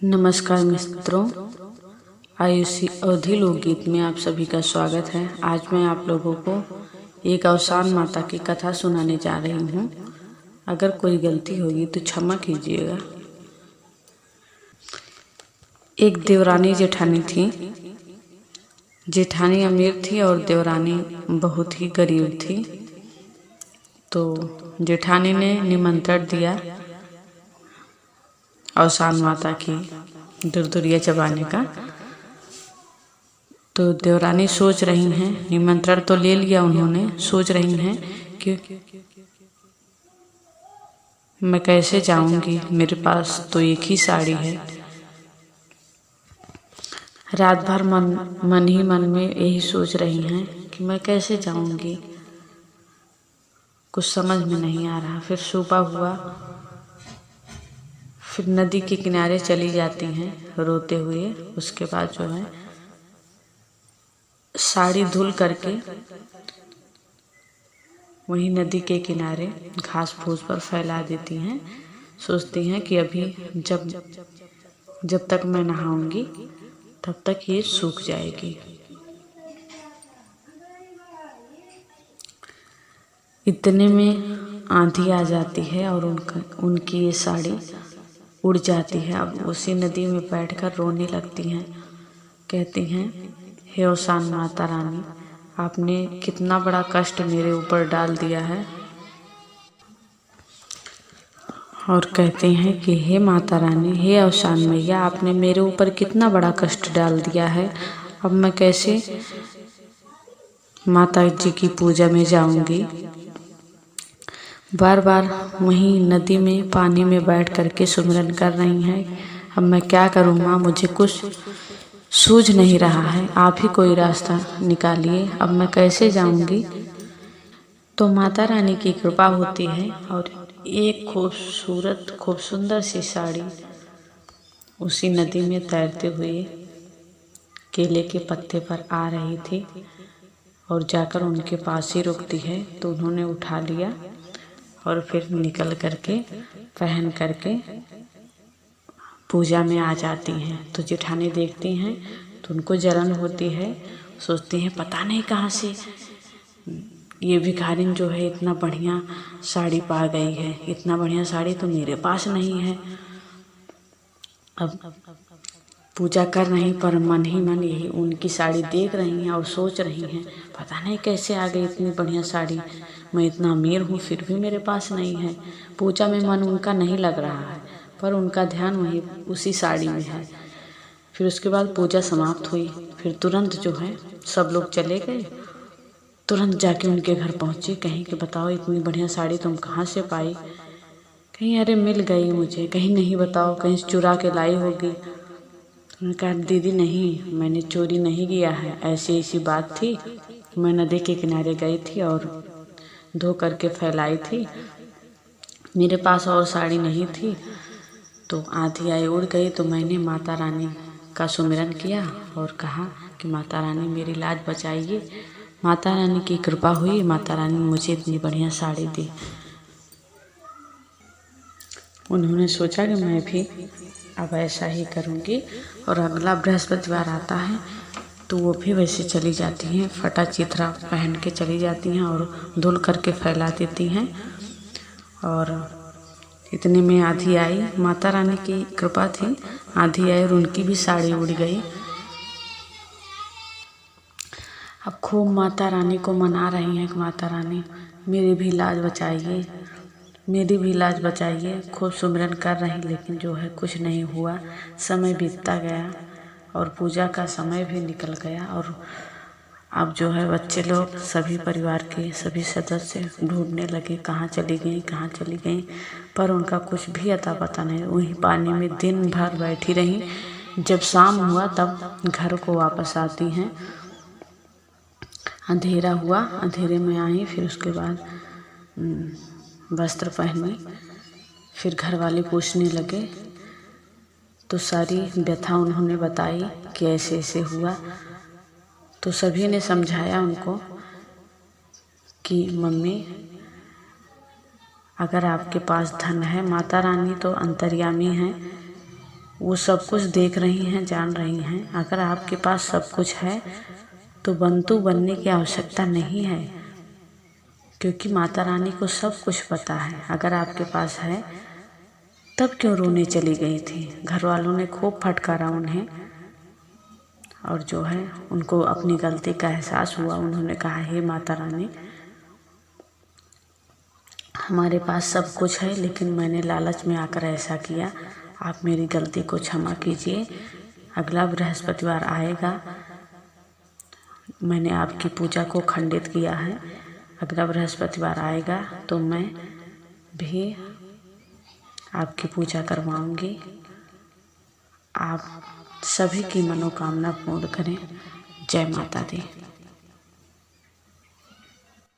नमस्कार मित्रों, आयुषी अवधि लोकगीत में आप सभी का स्वागत है। आज मैं आप लोगों को एक अवसान माता की कथा सुनाने जा रही हूँ। अगर कोई गलती होगी तो क्षमा कीजिएगा। एक देवरानी जेठानी थी। जेठानी अमीर थी और देवरानी बहुत ही गरीब थी। तो जेठानी ने निमंत्रण दिया अवसान माता की दुर्दुरिया चबाने का। तो देवरानी सोच रही हैं, निमंत्रण तो ले लिया उन्होंने, सोच रही हैं कि मैं कैसे जाऊंगी, मेरे पास तो एक ही साड़ी है। रात भर मन ही मन में यही सोच रही हैं कि मैं कैसे जाऊंगी, कुछ समझ में नहीं आ रहा। फिर सुबह हुआ, फिर नदी के किनारे चली जाती हैं रोते हुए। उसके बाद जो है साड़ी धुल करके वहीं नदी के किनारे घास फूस पर फैला देती हैं। सोचती हैं कि अभी जब तक मैं नहाऊंगी तब तक ये सूख जाएगी। इतने में आंधी आ जाती है और उनकी ये साड़ी उड़ जाती है। अब उसी नदी में बैठकर रोने लगती हैं। कहती हैं, हे अवसान माता रानी, आपने कितना बड़ा कष्ट मेरे ऊपर डाल दिया है। और कहते हैं कि हे माता रानी, हे अवसान मैया, आपने मेरे ऊपर कितना बड़ा कष्ट डाल दिया है। अब मैं कैसे माता जी की पूजा में जाऊंगी। बार बार वहीं नदी में पानी में बैठ करके सुमिरन कर रही हैं। अब मैं क्या करूँ माँ, मुझे कुछ सूझ नहीं रहा है, आप ही कोई रास्ता निकालिए, अब मैं कैसे जाऊंगी। तो माता रानी की कृपा होती है और एक खूब सुंदर सी साड़ी उसी नदी में तैरते हुए केले के पत्ते पर आ रही थी और जाकर उनके पास ही रुकती है। तो उन्होंने उठा लिया और फिर निकल करके पहन करके पूजा में आ जाती हैं। तो जेठानी देखती हैं तो उनको जलन होती है। सोचती हैं पता नहीं कहाँ से ये भिखारिन जो है इतना बढ़िया साड़ी पा गई है। इतना बढ़िया साड़ी तो मेरे पास नहीं है। अब पूजा कर रही पर मन ही मन यही उनकी साड़ी देख रही हैं और सोच रही हैं पता नहीं कैसे आ गई इतनी बढ़िया साड़ी। मैं इतना अमीर हूँ फिर भी मेरे पास नहीं है। पूजा में मन उनका नहीं लग रहा है पर उनका ध्यान वहीं उसी साड़ी में है। फिर उसके बाद पूजा समाप्त हुई। फिर तुरंत जो है सब लोग चले गए। तुरंत जाके उनके घर पहुँची, कहीं कि बताओ इतनी बढ़िया साड़ी तुम कहाँ से पाई। कहीं अरे मिल गई मुझे, कहीं नहीं बताओ कहीं चुरा के लाई होगी। उन्होंने कहा दीदी नहीं, मैंने चोरी नहीं किया है, ऐसी ऐसी बात थी। मैं नदी के किनारे गई थी और धो करके फैलाई थी, मेरे पास और साड़ी नहीं थी। तो आधी आई उड़ गई। तो मैंने माता रानी का सुमिरन किया और कहा कि माता रानी मेरी लाज बचाइए। माता रानी की कृपा हुई, माता रानी ने मुझे इतनी बढ़िया साड़ी दी। उन्होंने सोचा कि मैं भी अब ऐसा ही करूँगी। और अगला बृहस्पतिवार आता है तो वो भी वैसे चली जाती हैं, फटा चिथरा पहन के चली जाती हैं और धुल करके फैला देती हैं। और इतने में आंधी आई, माता रानी की कृपा थी, आंधी आई और उनकी भी साड़ी उड़ गई। अब खूब माता रानी को मना रही हैं कि माता रानी मेरी भी लाज बचाइए, मेरी भी लाज बचाइए। खूब सुमिरन कर रही लेकिन जो है कुछ नहीं हुआ। समय बीतता गया और पूजा का समय भी निकल गया। और अब जो है बच्चे लोग सभी परिवार के सभी सदस्य ढूंढने लगे कहाँ चली गई कहाँ चली गई, पर उनका कुछ भी अता पता नहीं। वहीं पानी में दिन भर बैठी रही। जब शाम हुआ तब घर को वापस आती हैं। अंधेरा हुआ, अंधेरे में आई। फिर उसके बाद वस्त्र पहनी। फिर घर वाले पूछने लगे तो सारी व्यथा उन्होंने बताई कि ऐसे ऐसे हुआ। तो सभी ने समझाया उनको कि मम्मी अगर आपके पास धन है, माता रानी तो अंतर्यामी हैं, वो सब कुछ देख रही हैं, जान रही हैं। अगर आपके पास सब कुछ है तो बंतु बनने की आवश्यकता नहीं है, क्योंकि माता रानी को सब कुछ पता है। अगर आपके पास है तब क्यों रोने चली गई थी? घर वालों ने खूब फटकारा उन्हें, और जो है उनको अपनी गलती का एहसास हुआ। उन्होंने कहा, हे माता रानी, हमारे पास सब कुछ है, लेकिन मैंने लालच में आकर ऐसा किया। आप मेरी गलती को क्षमा कीजिए। अगला बृहस्पतिवार आएगा, मैंने आपकी पूजा को खंडित किया है। अगला बृहस्पतिवार आएगा तो मैं भी आपकी पूजा करवाऊंगी। आप सभी की मनोकामना पूर्ण करें। जय माता दी।